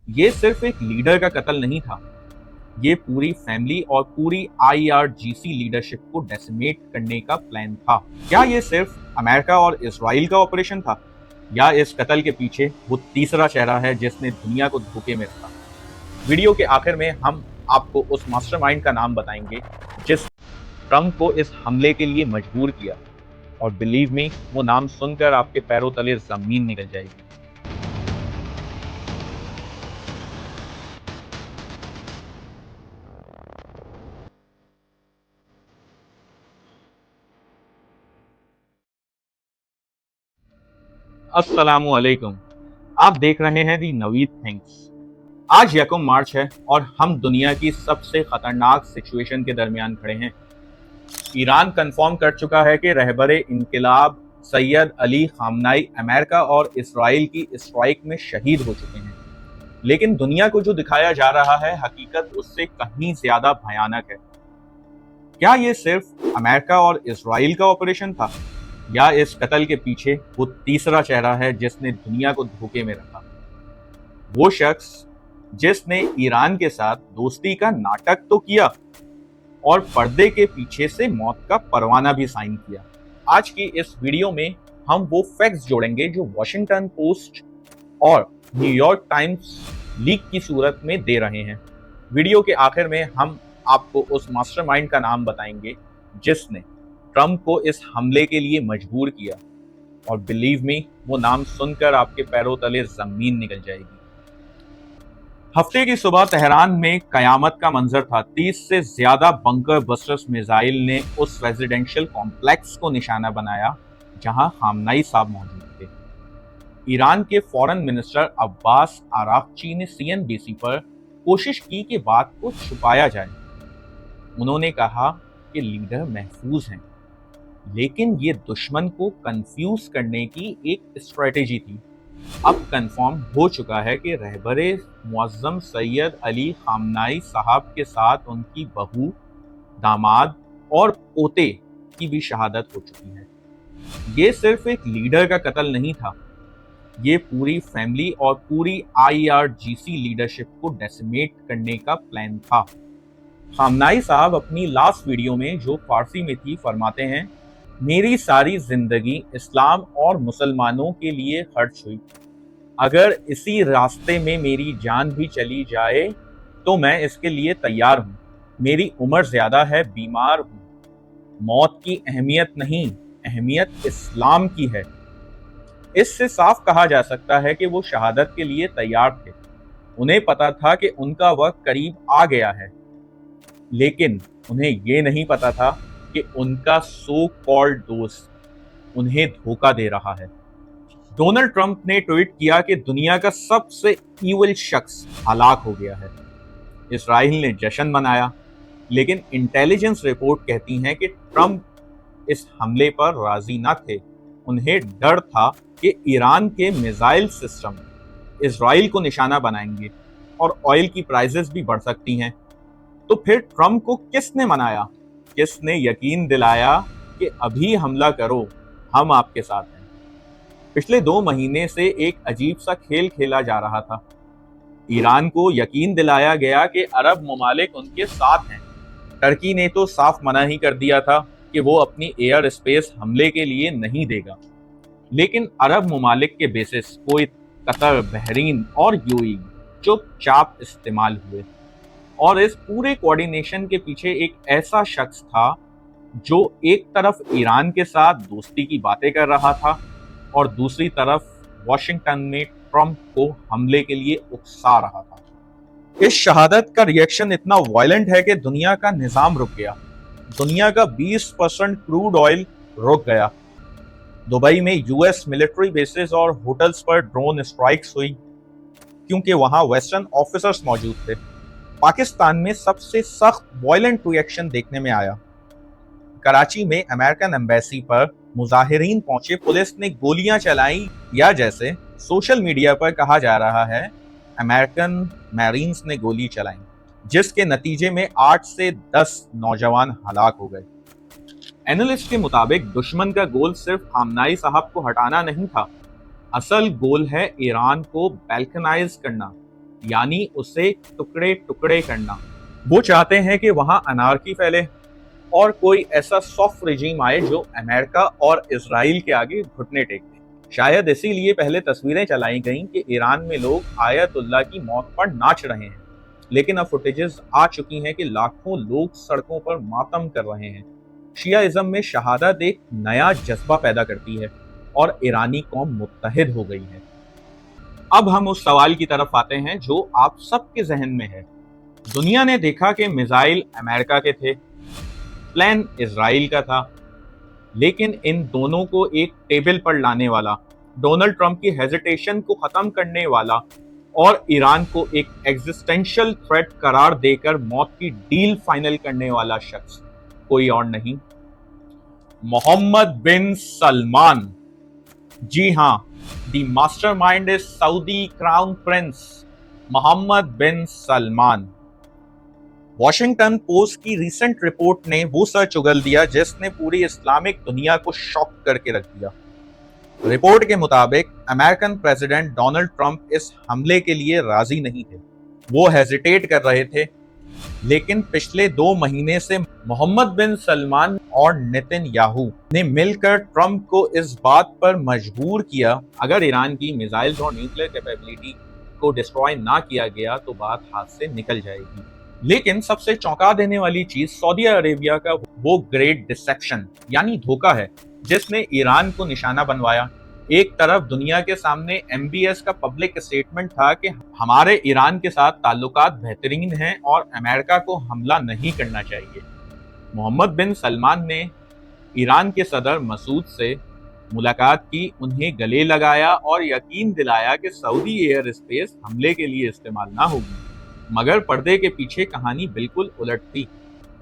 ये सिर्फ एक लीडर का कत्ल नहीं था, ये पूरी फैमिली और पूरी आईआरजीसी लीडरशिप को डेसिमेट करने का प्लान था। क्या ये सिर्फ अमेरिका और इसराइल का ऑपरेशन था, या इस कत्ल के पीछे वो तीसरा चेहरा है जिसने दुनिया को धोखे में रखा? वीडियो के आखिर में हम आपको उस मास्टरमाइंड का नाम बताएंगे जिस ट्रंप को इस हमले के लिए मजबूर किया, और बिलीव मी, वो नाम सुनकर आपके पैरों तले जमीन निकल जाएगी। अस्सलामु अलैकुम। आप देख रहे हैं दी नवीद थिंग्स। आज यकम मार्च है और हम दुनिया की सबसे खतरनाक सिचुएशन के दरमियान खड़े हैं। ईरान कंफर्म कर चुका है कि रहबरे इनकलाब सैयद अली खामनाई अमेरिका और इसराइल की स्ट्राइक में शहीद हो चुके हैं। लेकिन दुनिया को जो दिखाया जा रहा है, हकीकत उससे कहीं ज्यादा भयानक है। क्या ये सिर्फ अमेरिका और इसराइल का ऑपरेशन था, या इस कत्ल के पीछे वो तीसरा चेहरा है जिसने दुनिया को धोखे में रखा? वो शख्स जिसने ईरान के साथ दोस्ती का नाटक तो किया और पर्दे के पीछे से मौत का परवाना भी साइन किया। आज की इस वीडियो में हम वो फैक्ट्स जोड़ेंगे जो वॉशिंगटन पोस्ट और न्यूयॉर्क टाइम्स लीक की सूरत में दे रहे हैं। वीडियो के आखिर में हम आपको उस मास्टरमाइंड का नाम बताएंगे जिसने ट्रंप को इस हमले के लिए मजबूर किया, और बिलीव मी, वो नाम सुनकर आपके पैरों तले जमीन निकल जाएगी। हफ्ते की सुबह तेहरान में कयामत का मंजर था। 30 से ज्यादा बंकर बस्टर्स मिसाइल ने उस रेजिडेंशियल कॉम्प्लेक्स को निशाना बनाया जहां खामनाई साहब मौजूद थे। ईरान के फॉरेन मिनिस्टर अब्बास आरागची ने सीएनबीसी पर कोशिश की कि बात को छुपाया जाए। उन्होंने कहा कि लीडर महफूज हैं, लेकिन ये दुश्मन को कंफ्यूज करने की एक स्ट्रेटेजी थी। अब कंफर्म हो चुका है कि रहबरे मुअज्जम सैयद अली खामनाई साहब के साथ उनकी बहू, दामाद और पोते की भी शहादत हो चुकी है। ये सिर्फ एक लीडर का कत्ल नहीं था, ये पूरी फैमिली और पूरी आईआरजीसी लीडरशिप को डेसिमेट करने का प्लान था। खामनाई साहब अपनी लास्ट वीडियो में, जो फारसी में थी, फरमाते हैं, मेरी सारी जिंदगी इस्लाम और मुसलमानों के लिए खर्च हुई। अगर इसी रास्ते में मेरी जान भी चली जाए तो मैं इसके लिए तैयार हूँ। मेरी उम्र ज्यादा है, बीमार हूँ। मौत की अहमियत नहीं, अहमियत इस्लाम की है। इससे साफ कहा जा सकता है कि वो शहादत के लिए तैयार थे। उन्हें पता था कि उनका वक्त करीब आ गया है, लेकिन उन्हें ये नहीं पता था कि उनका सो कॉल्ड दोस्त उन्हें धोखा दे रहा है। डोनाल्ड ट्रंप ने ट्वीट किया कि दुनिया का सबसे ईविल शख्स हलाक हो गया है। इसराइल ने जश्न मनाया, लेकिन इंटेलिजेंस रिपोर्ट कहती हैं कि ट्रंप इस हमले पर राजी न थे। उन्हें डर था कि ईरान के मिसाइल सिस्टम इसराइल को निशाना बनाएंगे और ऑयल की प्राइसेस भी बढ़ सकती हैं। तो फिर ट्रंप को किसने मनाया, किसने यकीन दिलाया कि अभी हमला करो, हम आपके साथ हैं? पिछले 2 महीने से एक अजीब सा खेल खेला जा रहा था। ईरान को यकीन दिलाया गया कि अरब ममालिक उनके साथ हैं। टर्की ने तो साफ मना ही कर दिया था कि वो अपनी एयर स्पेस हमले के लिए नहीं देगा। लेकिन अरब ममालिक के बेसिस कुवैत, कतर, बहरीन और यूएई चुपचाप इस्तेमाल हुए। और इस पूरे कोऑर्डिनेशन के पीछे एक ऐसा शख्स था जो एक तरफ ईरान के साथ दोस्ती की बातें कर रहा था और दूसरी तरफ वॉशिंगटन में ट्रंप को हमले के लिए उकसा रहा था। इस शहादत का रिएक्शन इतना वायलेंट है कि दुनिया का निजाम रुक गया। दुनिया का 20% क्रूड ऑयल रुक गया। दुबई में यूएस मिलिट्री बेसेस और होटल्स पर ड्रोन स्ट्राइक्स हुई क्योंकि वहां वेस्टर्न ऑफिसर्स मौजूद थे। पाकिस्तान में सबसे सख्त वायलेंट रिएक्शन देखने में आया। कराची में अमेरिकन एम्बेसी पर मुजाहिरीन पहुंचे, पुलिस ने गोलियां चलाई, या जैसे सोशल मीडिया पर कहा जा रहा है, अमेरिकन मैरीन्स ने गोली चलाई, जिसके नतीजे में 8 से 10 नौजवान हलाक हो गए। एनालिस्ट के मुताबिक दुश्मन का गोल सिर्फ खामनाई साहब को हटाना नहीं था, असल गोल है ईरान को बैल्कनाइज करना। यानी उसे टुकड़े टुकड़े करना। वो चाहते हैं कि वहां अनार्की फैले और कोई ऐसा सॉफ्ट रिजीम आए जो अमेरिका और इजराइल के आगे घुटने टेक दे। शायद इसीलिए पहले तस्वीरें चलाई गईं कि ईरान में लोग आयतुल्ला की मौत पर नाच रहे हैं, लेकिन अब फुटेजेस आ चुकी हैं कि लाखों लोग सड़कों पर मातम कर रहे हैं। शियाइज्म में शहादत एक नया जज्बा पैदा करती है और ईरानी कौम मुत्तहिद हो गई है। अब हम उस सवाल की तरफ आते हैं जो आप सबके जहन में है। दुनिया ने देखा कि मिसाइल अमेरिका के थे, प्लान इजराइल का था, लेकिन इन दोनों को एक टेबल पर लाने वाला, डोनाल्ड ट्रंप की हेजिटेशन को खत्म करने वाला और ईरान को एक एग्जिस्टेंशियल थ्रेट करार देकर मौत की डील फाइनल करने वाला शख्स कोई और नहीं, मोहम्मद बिन सलमान। जी हां, the mastermind is Saudi crown prince Mohammed bin Salman. Washington Post की रिसेंट रिपोर्ट ने वो सच उगल दिया जिसने पूरी इस्लामिक दुनिया को शॉक करके रख दिया। रिपोर्ट के मुताबिक अमेरिकन प्रेसिडेंट डोनाल्ड ट्रंप इस हमले के लिए राजी नहीं थे। वो हेजिटेट कर रहे थे, लेकिन पिछले 2 महीने से मोहम्मद बिन सलमान और नेतन्याहू ने मिलकर ट्रंप को इस बात पर मजबूर किया, अगर ईरान की मिसाइल्स और न्यूक्लियर कैपेबिलिटी को डिस्ट्रॉय ना किया गया तो बात हाथ से निकल जाएगी। लेकिन सबसे चौंका देने वाली चीज सऊदी अरेबिया का वो ग्रेट डिसेप्शन यानी धोखा है जिसने ईरान को निशाना बनवाया। एक तरफ दुनिया के सामने MBS का पब्लिक स्टेटमेंट था कि हमारे ईरान के साथ ताल्लुकात बेहतरीन हैं और अमेरिका को हमला नहीं करना चाहिए। मोहम्मद बिन सलमान ने ईरान के सदर मसूद से मुलाकात की, उन्हें गले लगाया और यकीन दिलाया कि सऊदी एयर स्पेस हमले के लिए इस्तेमाल ना होगी। मगर पर्दे के पीछे कहानी बिल्कुल उलट थी।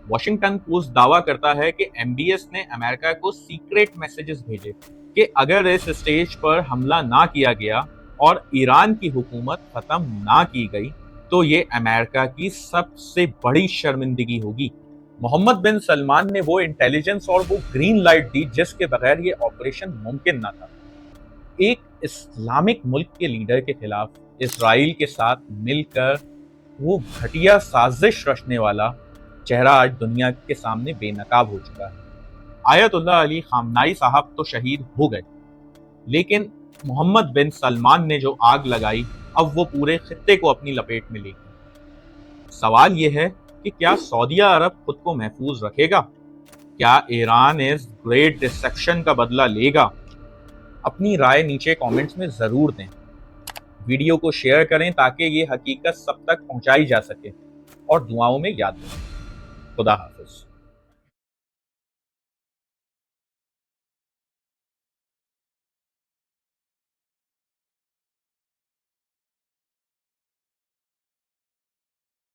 वॉशिंगटन पोस्ट दावा करता है कि MBS ने अमेरिका को सीक्रेट मैसेजेस भेजे कि अगर इस स्टेज पर हमला ना किया गया और ईरान की हुकूमत खत्म ना की गई तो ये अमेरिका की सबसे बड़ी शर्मिंदगी होगी। मोहम्मद बिन सलमान ने वो इंटेलिजेंस और वो ग्रीन लाइट दी जिसके बगैर ये ऑपरेशन मुमकिन ना था। एक इस्लामिक मुल्क के लीडर के खिलाफ इजराइल के साथ मिलकर वो घटिया साजिश रचने वाला चेहरा आज दुनिया के सामने बेनकाब हो चुका है। आयतुल्ला अली खामनाई साहब तो शहीद हो गए, लेकिन मोहम्मद बिन सलमान ने जो आग लगाई अब वो पूरे खित्ते को अपनी लपेट में लेगी। सवाल यह है कि क्या सऊदी अरब खुद को महफूज रखेगा? क्या ईरान इस ग्रेट डिसेप्शन का बदला लेगा? अपनी राय नीचे कमेंट्स में जरूर दें। वीडियो को शेयर करें ताकि ये हकीकत सब तक पहुंचाई जा सके और दुआओं में याद रखें। खुदा हाफिज।